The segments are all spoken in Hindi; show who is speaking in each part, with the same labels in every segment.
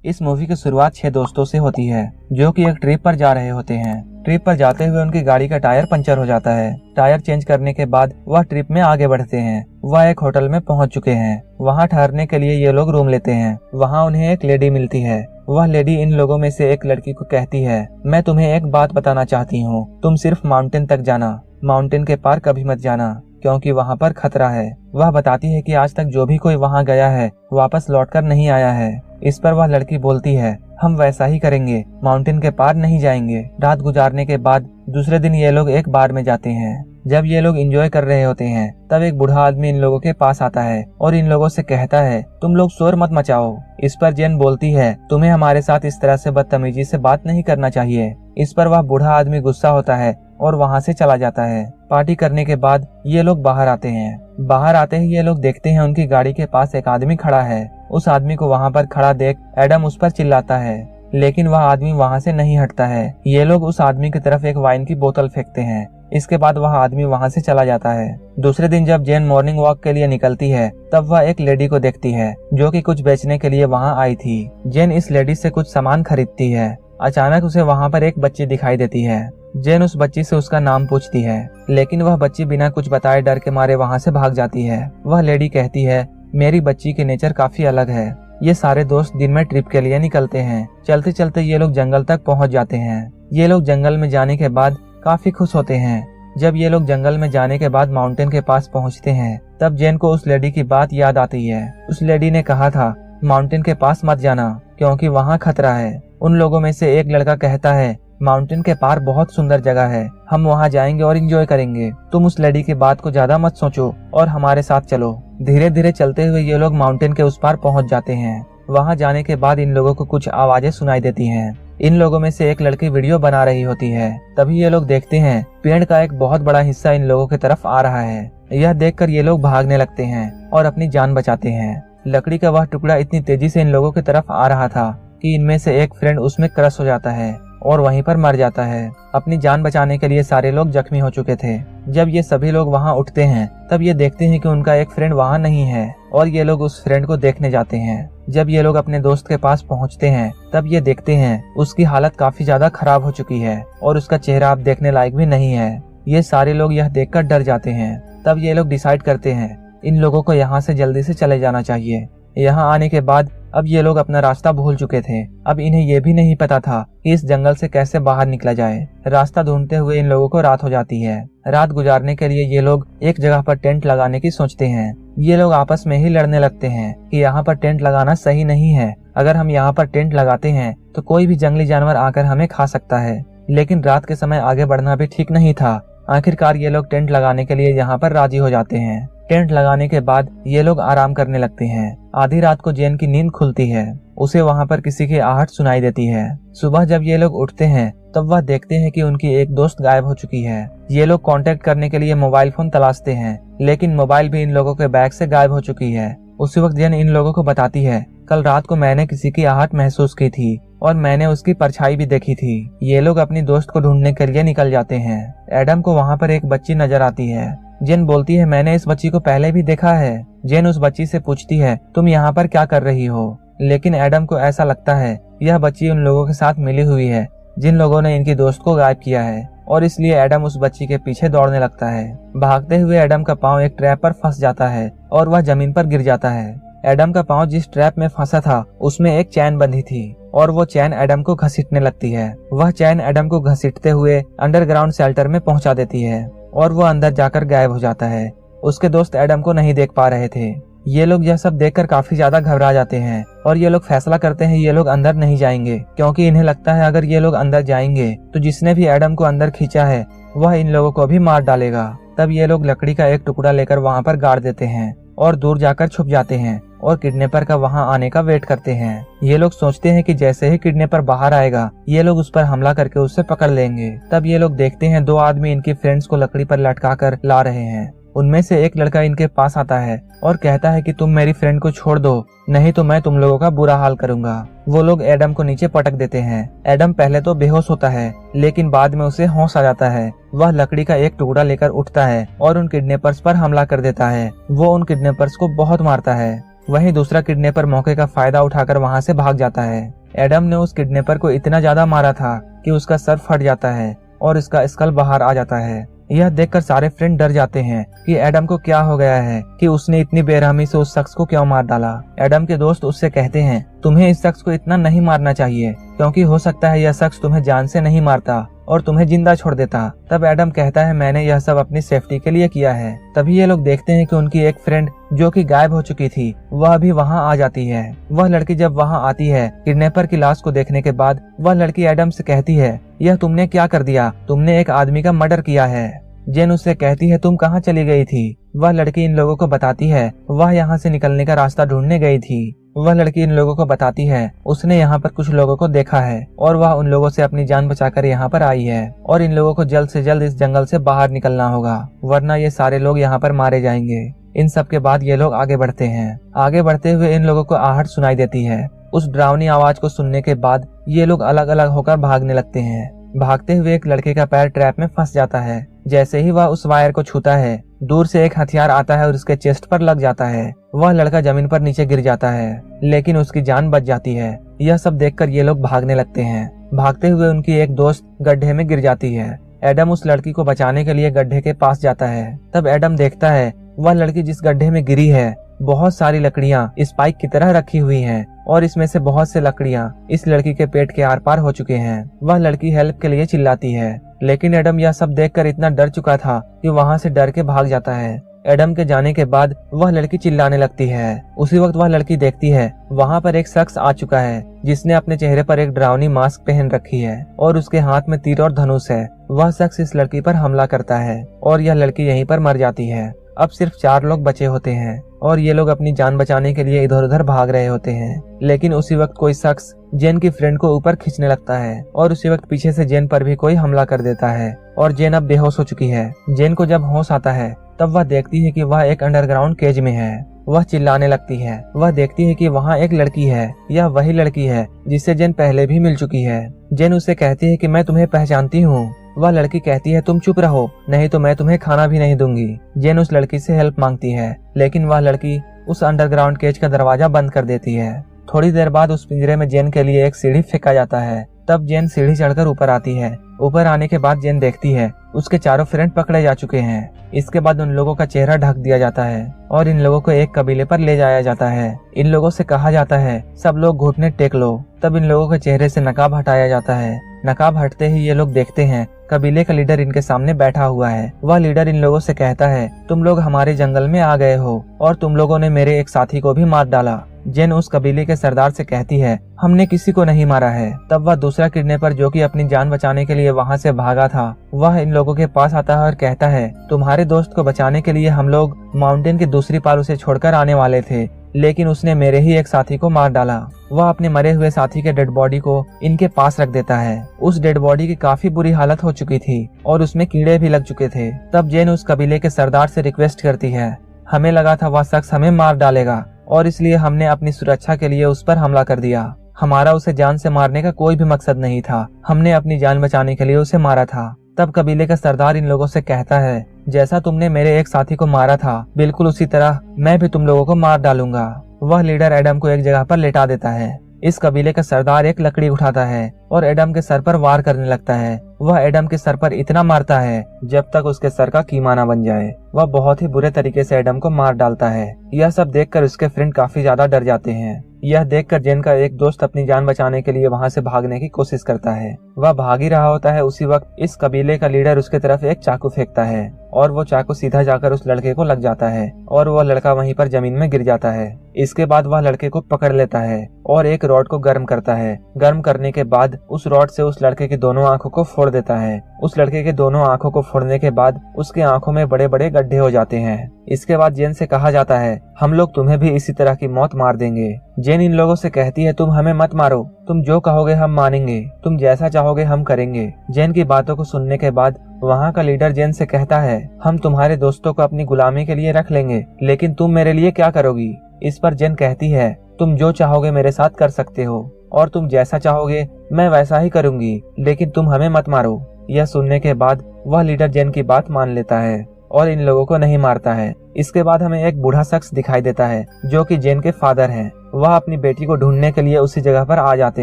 Speaker 1: इस मूवी की शुरुआत 6 दोस्तों से होती है जो कि एक ट्रिप पर जा रहे होते हैं। ट्रिप पर जाते हुए उनकी गाड़ी का टायर पंचर हो जाता है। टायर चेंज करने के बाद वह ट्रिप में आगे बढ़ते हैं। वह एक होटल में पहुंच चुके हैं। वहां ठहरने के लिए ये लोग रूम लेते हैं। वहां उन्हें एक लेडी मिलती है। वह लेडी इन लोगों में से एक लड़की को कहती है, मैं तुम्हें एक बात बताना चाहती हूँ, तुम सिर्फ माउंटेन तक जाना, माउंटेन के पार कभी मत जाना क्योंकि वहाँ पर खतरा है। वह बताती है कि आज तक जो भी कोई वहाँ गया है वापस लौटकर नहीं आया है। इस पर वह लड़की बोलती है, हम वैसा ही करेंगे, माउंटेन के पार नहीं जाएंगे। रात गुजारने के बाद दूसरे दिन ये लोग एक बार में जाते हैं। जब ये लोग एंजॉय कर रहे होते हैं तब एक बूढ़ा आदमी इन लोगों के पास आता है और इन लोगों से कहता है, तुम लोग शोर मत मचाओ। इस पर जेन बोलती है, तुम्हें हमारे साथ इस तरह से बदतमीजी से बात नहीं करना चाहिए। इस पर वह बूढ़ा आदमी गुस्सा होता है और वहाँ से चला जाता है। पार्टी करने के बाद ये लोग बाहर आते हैं। बाहर आते ही ये लोग देखते हैं उनकी गाड़ी के पास एक आदमी खड़ा है। उस आदमी को वहाँ पर खड़ा देख एडम उस पर चिल्लाता है, लेकिन वह आदमी वहाँ से नहीं हटता है। ये लोग उस आदमी की तरफ एक वाइन की बोतल फेंकते हैं। इसके बाद वह आदमी वहाँ से चला जाता है। दूसरे दिन जब जेन मॉर्निंग वॉक के लिए निकलती है तब वह एक लेडी को देखती है जो कि कुछ बेचने के लिए वहाँ आई थी। जेन इस लेडी से कुछ सामान खरीदती है। अचानक उसे वहाँ पर एक बच्ची दिखाई देती है। जेन उस बच्ची से उसका नाम पूछती है, लेकिन वह बच्ची बिना कुछ बताए डर के मारे वहाँ से भाग जाती है। वह लेडी कहती है, मेरी बच्ची के नेचर काफी अलग है। ये सारे दोस्त दिन में ट्रिप के लिए निकलते हैं। चलते चलते ये लोग जंगल तक पहुँच जाते हैं। ये लोग जंगल में जाने के बाद काफी खुश होते हैं। जब ये लोग जंगल में जाने के बाद माउंटेन के पास पहुँचते हैं तब जेन को उस लेडी की बात याद आती है। उस लेडी ने कहा था, माउंटेन के पास मत जाना क्योंकि वहाँ खतरा है। उन लोगों में से एक लड़का कहता है, माउंटेन के पार बहुत सुंदर जगह है, हम वहाँ जाएंगे और एंजॉय करेंगे। तुम उस लेडी की बात को ज्यादा मत सोचो और हमारे साथ चलो। धीरे धीरे चलते हुए ये लोग माउंटेन के उस पार पहुँच जाते हैं। वहाँ जाने के बाद इन लोगों को कुछ आवाजें सुनाई देती हैं। इन लोगों में से एक लड़की वीडियो बना रही होती है। तभी ये लोग देखते हैं पेड़ का एक बहुत बड़ा हिस्सा इन लोगों की तरफ आ रहा है। यह देखकर ये लोग भागने लगते हैं और अपनी जान बचाते हैं। लकड़ी का वह टुकड़ा इतनी तेजी से इन लोगों की तरफ आ रहा था कि इनमें से एक फ्रेंड उसमें क्रश हो जाता है और वहीं पर मर जाता है। अपनी जान बचाने के लिए सारे लोग जख्मी हो चुके थे। जब ये सभी लोग वहाँ उठते हैं तब ये देखते हैं कि उनका एक फ्रेंड वहाँ नहीं है और ये लोग उस फ्रेंड को देखने जाते हैं। जब ये लोग अपने दोस्त के पास पहुँचते हैं तब ये देखते हैं उसकी हालत काफी ज्यादा खराब हो चुकी है और उसका चेहरा अब देखने लायक भी नहीं है। ये सारे लोग यह देखकर डर जाते हैं। तब ये लोग डिसाइड करते हैं इन लोगों को यहाँ से जल्दी से चले जाना चाहिए। यहाँ आने के बाद अब ये लोग अपना रास्ता भूल चुके थे। अब इन्हें ये भी नहीं पता था कि इस जंगल से कैसे बाहर निकला जाए। रास्ता ढूंढते हुए इन लोगों को रात हो जाती है। रात गुजारने के लिए ये लोग एक जगह पर टेंट लगाने की सोचते हैं। ये लोग आपस में ही लड़ने लगते हैं कि यहाँ पर टेंट लगाना सही नहीं है। अगर हम यहाँ पर टेंट लगाते हैं तो कोई भी जंगली जानवर आकर हमें खा सकता है। लेकिन रात के समय आगे बढ़ना भी ठीक नहीं था। आखिरकार ये लोग टेंट लगाने के लिए यहाँ पर राजी हो जाते हैं। टेंट लगाने के बाद ये लोग आराम करने लगते हैं। आधी रात को जेन की नींद खुलती है। उसे वहाँ पर किसी की आहट सुनाई देती है। सुबह जब ये लोग उठते हैं तब वह देखते हैं कि उनकी एक दोस्त गायब हो चुकी है। ये लोग कांटेक्ट करने के लिए मोबाइल फोन तलाशते हैं, लेकिन मोबाइल भी इन लोगों के बैग से गायब हो चुकी है। उसी वक्त जेन इन लोगों को बताती है, कल रात को मैंने किसी की आहट महसूस की थी और मैंने उसकी परछाई भी देखी थी। ये लोग अपनी दोस्त को ढूंढने के लिए निकल जाते हैं। एडम को वहाँ पर एक बच्ची नजर आती है। जेन बोलती है, मैंने इस बच्ची को पहले भी देखा है। जेन उस बच्ची से पूछती है, तुम यहाँ पर क्या कर रही हो? लेकिन एडम को ऐसा लगता है यह बच्ची उन लोगों के साथ मिली हुई है जिन लोगों ने इनकी दोस्त को गायब किया है और इसलिए एडम उस बच्ची के पीछे दौड़ने लगता है। भागते हुए एडम का पाँव एक ट्रैप पर फंस जाता है और वह जमीन पर गिर जाता है। एडम का पाँव जिस ट्रैप में फंसा था उसमें एक चैन बंधी थी और वो चैन एडम को घसीटने लगती है। वह चैन एडम को घसीटते हुए अंडरग्राउंड शेल्टर में पहुंचा देती है और वो अंदर जाकर गायब हो जाता है। उसके दोस्त एडम को नहीं देख पा रहे थे। ये लोग यह सब देखकर काफी ज्यादा घबरा जाते हैं और ये लोग फैसला करते हैं ये लोग अंदर नहीं जाएंगे क्योंकि इन्हें लगता है अगर ये लोग अंदर जाएंगे तो जिसने भी एडम को अंदर खींचा है वह इन लोगों को भी मार डालेगा। तब ये लोग लकड़ी का एक टुकड़ा लेकर वहाँ पर गाड़ देते हैं और दूर जाकर छुप जाते हैं और किडनैपर का वहाँ आने का वेट करते हैं। ये लोग सोचते हैं कि जैसे ही किडनैपर बाहर आएगा ये लोग उस पर हमला करके उससे पकड़ लेंगे। तब ये लोग देखते हैं दो आदमी इनके फ्रेंड्स को लकड़ी पर लटका कर ला रहे हैं। उनमें से एक लड़का इनके पास आता है और कहता है कि तुम मेरी फ्रेंड को छोड़ दो, नहीं तो मैं तुम लोगों का बुरा हाल करूंगा। वो लोग एडम को नीचे पटक देते हैं। एडम पहले तो बेहोश होता है लेकिन बाद में उसे होश आ जाता है। वह लकड़ी का एक टुकड़ा लेकर उठता है और उन किडनैपर्स पर हमला कर देता है। वो उन किडनैपर्स को बहुत मारता है। वहीं दूसरा किडनैपर मौके का फायदा उठाकर वहां से भाग जाता है। एडम ने उस किडनैपर को इतना ज्यादा मारा था कि उसका सर फट जाता है और इसका स्कल बाहर आ जाता है। यह देखकर सारे फ्रेंड डर जाते हैं कि एडम को क्या हो गया है कि उसने इतनी बेरहमी से उस शख्स को क्यों मार डाला। एडम के दोस्त उससे कहते हैं तुम्हें इस शख्स को इतना नहीं मारना चाहिए, क्योंकि हो सकता है यह शख्स तुम्हें जान से नहीं मारता और तुम्हें जिंदा छोड़ देता। तब एडम कहता है मैंने यह सब अपनी सेफ्टी के लिए किया है। तभी ये लोग देखते हैं कि उनकी एक फ्रेंड जो कि गायब हो चुकी थी वह भी वहां आ जाती है। वह लड़की जब वहां आती है किडनैपर की लाश को देखने के बाद वह लड़की एडम से कहती है यह तुमने क्या कर दिया, तुमने एक आदमी का मर्डर किया है। जेन उससे कहती है तुम कहाँ चली गई थी। वह लड़की इन लोगों को बताती है वह यहाँ से निकलने का रास्ता ढूंढने गई थी। वह लड़की इन लोगों को बताती है उसने यहाँ पर कुछ लोगों को देखा है और वह उन लोगों से अपनी जान बचाकर यहाँ पर आई है और इन लोगों को जल्द से जल्द इस जंगल से बाहर निकलना होगा, वरना ये सारे लोग यहाँ पर मारे जाएंगे। इन सब के बाद ये लोग आगे बढ़ते हैं। आगे बढ़ते हुए इन लोगों को आहट सुनाई देती है। उस डरावनी आवाज को सुनने के बाद ये लोग अलग अलग होकर भागने लगते हैं। भागते हुए एक लड़के का पैर ट्रैप में फंस जाता है। जैसे ही वह उस वायर को छूता है दूर से एक हथियार आता है और उसके चेस्ट पर लग जाता है। वह लड़का जमीन पर नीचे गिर जाता है लेकिन उसकी जान बच जाती है। यह सब देखकर ये लोग भागने लगते हैं। भागते हुए उनकी एक दोस्त गड्ढे में गिर जाती है। एडम उस लड़की को बचाने के लिए गड्ढे के पास जाता है। तब एडम देखता है वह लड़की जिस गड्ढे में गिरी है बहुत सारी लकड़ियां स्पाइक की तरह रखी हुई हैं और इसमें से बहुत से लकड़ियां इस लड़की के पेट के आर पार हो चुके हैं। वह लड़की हेल्प के लिए चिल्लाती है लेकिन एडम यह सब देखकर इतना डर चुका था कि वहां से डर के भाग जाता है। एडम के जाने के बाद वह लड़की चिल्लाने लगती है। उसी वक्त वह लड़की देखती है वहां पर एक शख्स आ चुका है जिसने अपने चेहरे पर एक डरावनी मास्क पहन रखी है और उसके हाथ में तीर और धनुष है। वह शख्स इस लड़की पर हमला करता है और यह लड़की यहीं पर मर जाती है। अब सिर्फ 4 लोग बचे होते हैं और ये लोग अपनी जान बचाने के लिए इधर उधर भाग रहे होते हैं। लेकिन उसी वक्त कोई शख्स जेन की फ्रेंड को ऊपर खींचने लगता है और उसी वक्त पीछे से जेन पर भी कोई हमला कर देता है और जेन अब बेहोश हो चुकी है। जेन को जब होश आता है तब वह देखती है कि वह एक अंडरग्राउंड केज में है। वह चिल्लाने लगती है। वह देखती है कि वहाँ एक लड़की है। यह वही लड़की है जिससे जेन पहले भी मिल चुकी है। जेन उससे कहती है कि मैं तुम्हें पहचानती हूँ। वह लड़की कहती है तुम चुप रहो नहीं तो मैं तुम्हें खाना भी नहीं दूंगी। जेन उस लड़की से हेल्प मांगती है लेकिन वह लड़की उस अंडरग्राउंड केज का दरवाजा बंद कर देती है। थोड़ी देर बाद उस पिंजरे में जेन के लिए एक सीढ़ी फेंका जाता है। तब जेन सीढ़ी चढ़कर ऊपर आती है। ऊपर आने के बाद जेन देखती है उसके चारों फ्रेंड पकड़े जा चुके हैं। इसके बाद उन लोगों का चेहरा ढक दिया जाता है और इन लोगों को एक कबीले पर ले जाया जाता है। इन लोगों से कहा जाता है सब लोग घुटने टेक लो। तब इन लोगों के चेहरे से नकाब हटाया जाता है। नकाब हटते ही ये लोग देखते हैं कबीले का लीडर इनके सामने बैठा हुआ है। वह लीडर इन लोगों से कहता है तुम लोग हमारे जंगल में आ गए हो और तुम लोगों ने मेरे एक साथी को भी मार डाला। जेन उस कबीले के सरदार से कहती है हमने किसी को नहीं मारा है। तब वह दूसरा किडनैपर जो कि अपनी जान बचाने के लिए वहां से भागा था वह इन लोगों के पास आता है और कहता है तुम्हारे दोस्त को बचाने के लिए हम लोग माउंटेन की दूसरी पार उसे छोड़कर आने वाले थे लेकिन उसने मेरे ही एक साथी को मार डाला। वह अपने मरे हुए साथी के डेड बॉडी को इनके पास रख देता है। उस डेड बॉडी की काफी बुरी हालत हो चुकी थी और उसमें कीड़े भी लग चुके थे। तब जेन उस कबीले के सरदार से रिक्वेस्ट करती है हमें लगा था वह शख्स हमें मार डालेगा और इसलिए हमने अपनी सुरक्षा के लिए उस पर हमला कर दिया। हमारा उसे जान से मारने का कोई भी मकसद नहीं था। हमने अपनी जान बचाने के लिए उसे मारा था। तब कबीले का सरदार इन लोगों से कहता है जैसा तुमने मेरे एक साथी को मारा था बिल्कुल उसी तरह मैं भी तुम लोगों को मार डालूंगा। वह लीडर एडम को एक जगह पर लेटा देता है। इस कबीले का सरदार एक लकड़ी उठाता है और एडम के सर पर वार करने लगता है। वह एडम के सर पर इतना मारता है जब तक उसके सर का कीमा न बन जाए। वह बहुत ही बुरे तरीके से एडम को मार डालता है। यह सब देखकर उसके फ्रेंड काफी ज्यादा डर जाते हैं। यह देखकर जेन का एक दोस्त अपनी जान बचाने के लिए वहां से भागने की कोशिश करता है। वह भाग ही रहा होता है। उसी वक्त इस कबीले का लीडर उसके तरफ एक चाकू फेंकता है और वो चाकू सीधा जाकर उस लड़के को लग जाता है और वह लड़का वहीं पर जमीन में गिर जाता है। इसके बाद वह लड़के को पकड़ लेता है और एक रॉड को गर्म करता है। गर्म करने के बाद उस रॉड से उस लड़के की दोनों आंखों को फोड़ देता है। उस लड़के के दोनों आंखों को फोड़ने के बाद उसके आंखों में बड़े बड़े गड्ढे हो जाते हैं। इसके बाद जेन से कहा जाता है हम लोग तुम्हें भी इसी तरह की मौत मार देंगे। जेन इन लोगों से कहती है तुम हमें मत मारो, तुम जो कहोगे हम मानेंगे, तुम जैसा चाहोगे हम करेंगे। जेन की बातों को सुनने के बाद वहाँ का लीडर जेन से कहता है हम तुम्हारे दोस्तों को अपनी गुलामी के लिए रख लेंगे लेकिन तुम मेरे लिए क्या करोगी। इस पर जेन कहती है तुम जो चाहोगे मेरे साथ कर सकते हो और तुम जैसा चाहोगे मैं वैसा ही करूंगी लेकिन तुम हमें मत मारो। यह सुनने के बाद वह लीडर जेन की बात मान लेता है और इन लोगों को नहीं मारता है। इसके बाद हमें एक बूढ़ा शख्स दिखाई देता है जो कि जेन के फादर हैं। वह अपनी बेटी को ढूंढने के लिए उसी जगह पर आ जाते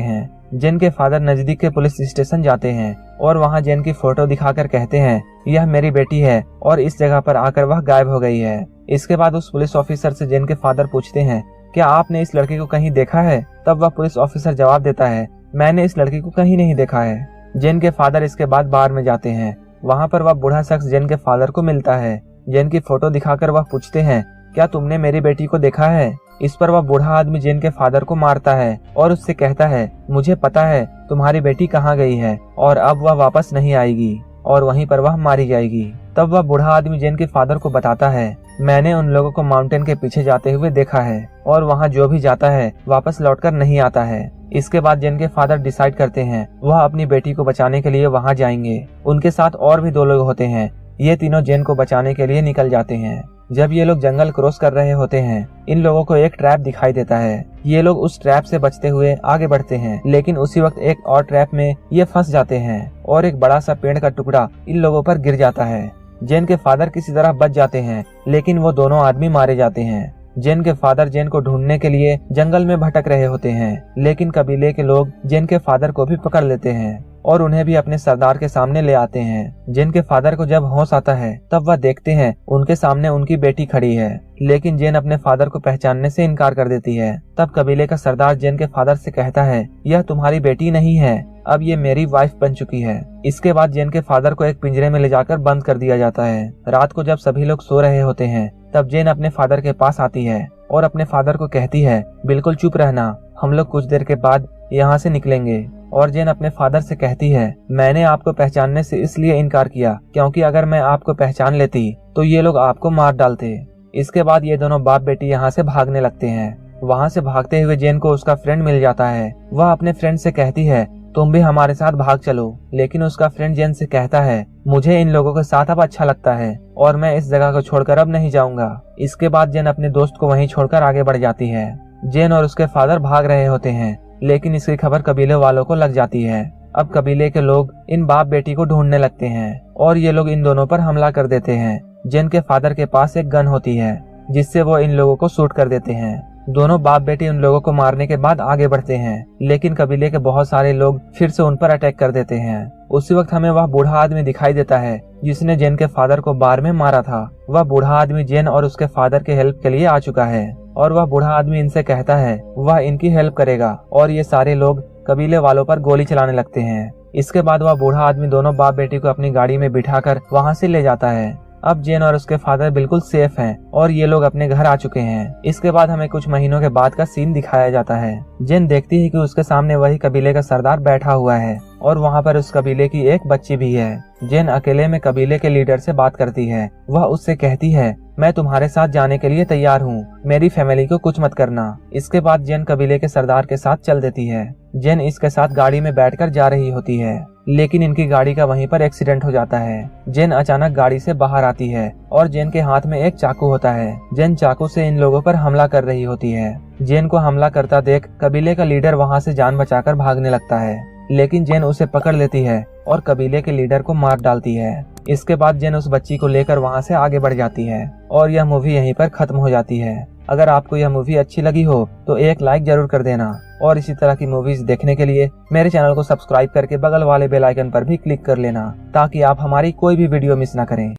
Speaker 1: हैं। जेन के फादर नजदीक के पुलिस स्टेशन जाते हैं और वहां जेन की फोटो दिखाकर कहते हैं यह मेरी बेटी है और इस जगह पर आकर वह गायब हो गई है। इसके बाद उस पुलिस ऑफिसर से जेन के फादर पूछते हैं क्या आपने इस लड़की को कहीं देखा है? तब वह पुलिस ऑफिसर जवाब देता है मैंने इस लड़की को कहीं नहीं देखा है। जेन के फादर इसके बाद बार में जाते हैं। वहाँ पर वह बूढ़ा शख्स जेन के फादर को मिलता है। जेन की फोटो दिखाकर वह पूछते हैं क्या तुमने मेरी बेटी को देखा है? इस पर वह बूढ़ा आदमी जेन के फादर को मारता है और उससे कहता है मुझे पता है तुम्हारी बेटी कहाँ गई है और अब वह वापस नहीं आएगी और वहीं पर वह मारी जाएगी। तब वह बूढ़ा आदमी जेन के फादर को बताता है मैंने उन लोगों को माउंटेन के पीछे जाते हुए देखा है और वहाँ जो भी जाता है वापस लौटकर नहीं आता है। इसके बाद जेन के फादर डिसाइड करते हैं वह अपनी बेटी को बचाने के लिए वहाँ जाएंगे। उनके साथ और भी 2 लोग होते हैं। ये तीनों जेन को बचाने के लिए निकल जाते हैं। जब ये लोग जंगल क्रॉस कर रहे होते हैं इन लोगों को एक ट्रैप दिखाई देता है। ये लोग उस ट्रैप से बचते हुए आगे बढ़ते हैं, लेकिन उसी वक्त एक और ट्रैप में ये फंस जाते हैं और एक बड़ा सा पेड़ का टुकड़ा इन लोगों पर गिर जाता है। जेन के फादर किसी तरह बच जाते हैं, लेकिन वो दोनों आदमी मारे जाते हैं। जेन के फादर जेन को ढूंढने के लिए जंगल में भटक रहे होते हैं, लेकिन कबीले के लोग जेन के फादर को भी पकड़ लेते हैं और उन्हें भी अपने सरदार के सामने ले आते हैं। जेन के फादर को जब होश आता है तब वह देखते हैं उनके सामने उनकी बेटी खड़ी है, लेकिन जेन अपने फादर को पहचानने से इनकार कर देती है। तब कबीले का सरदार जेन के फादर से कहता है यह तुम्हारी बेटी नहीं है, अब ये मेरी वाइफ बन चुकी है। इसके बाद जेन के फादर को एक पिंजरे में ले जाकर बंद कर दिया जाता है। रात को जब सभी लोग सो रहे होते हैं तब जेन अपने फादर के पास आती है और अपने फादर को कहती है बिल्कुल चुप रहना, हम लोग कुछ देर के बाद यहाँ से निकलेंगे। और जेन अपने फादर से कहती है मैंने आपको पहचानने से इसलिए इनकार किया क्योंकि अगर मैं आपको पहचान लेती तो ये लोग आपको मार डालते। इसके बाद ये दोनों बाप बेटी यहाँ से भागने लगते हैं। वहाँ से भागते हुए जेन को उसका फ्रेंड मिल जाता है। वह अपने फ्रेंड से कहती है तुम भी हमारे साथ भाग चलो, लेकिन उसका फ्रेंड जेन से कहता है मुझे इन लोगों के साथ अब अच्छा लगता है और मैं इस जगह को छोड़कर अब नहीं जाऊंगा। इसके बाद जेन अपने दोस्त को वहीं छोड़कर आगे बढ़ जाती है। जेन और उसके फादर भाग रहे होते हैं, लेकिन इसकी खबर कबीले वालों को लग जाती है। अब कबीले के लोग इन बाप बेटी को ढूंढने लगते हैं और ये लोग इन दोनों पर हमला कर देते हैं। जेन के फादर के पास एक गन होती है जिससे वो इन लोगों को शूट कर देते हैं। दोनों बाप बेटी उन लोगों को मारने के बाद आगे बढ़ते हैं, लेकिन कबीले के बहुत सारे लोग फिर से उन पर अटैक कर देते हैं। उसी वक्त हमें वह बूढ़ा आदमी दिखाई देता है जिसने जेन के फादर को बार में मारा था। वह बूढ़ा आदमी जेन और उसके फादर के हेल्प के लिए आ चुका है और वह बूढ़ा आदमी इनसे कहता है वह इनकी हेल्प करेगा और ये सारे लोग कबीले वालों पर गोली चलाने लगते हैं। इसके बाद वह बूढ़ा आदमी दोनों बाप बेटी को अपनी गाड़ी में बिठाकर वहाँ से ले जाता है। अब जेन और उसके फादर बिल्कुल सेफ हैं और ये लोग अपने घर आ चुके हैं। इसके बाद हमें कुछ महीनों के बाद का सीन दिखाया जाता है। जेन देखती है कि उसके सामने वही कबीले का सरदार बैठा हुआ है और वहाँ पर उस कबीले की एक बच्ची भी है। जेन अकेले में कबीले के लीडर से बात करती है। वह उससे कहती है मैं तुम्हारे साथ जाने के लिए तैयार हूँ, मेरी फैमिली को कुछ मत करना। इसके बाद जेन कबीले के सरदार के साथ चल देती है। जेन इसके साथ गाड़ी में बैठकर जा रही होती है, लेकिन इनकी गाड़ी का वहीं पर एक्सीडेंट हो जाता है। जेन अचानक गाड़ी से बाहर आती है और जेन के हाथ में एक चाकू होता है। जेन चाकू से इन लोगों पर हमला कर रही होती है। जेन को हमला करता देख कबीले का लीडर वहाँ से जान बचाकर भागने लगता है, लेकिन जेन उसे पकड़ लेती है और कबीले के लीडर को मार डालती है। इसके बाद जेन उस बच्ची को लेकर वहाँ से आगे बढ़ जाती है और यह मूवी यहीं पर खत्म हो जाती है। अगर आपको यह मूवी अच्छी लगी हो तो एक लाइक जरूर कर देना और इसी तरह की मूवीज देखने के लिए मेरे चैनल को सब्सक्राइब करके बगल वाले बेल आइकन पर भी क्लिक कर लेना ताकि आप हमारी कोई भी वीडियो मिस ना करें।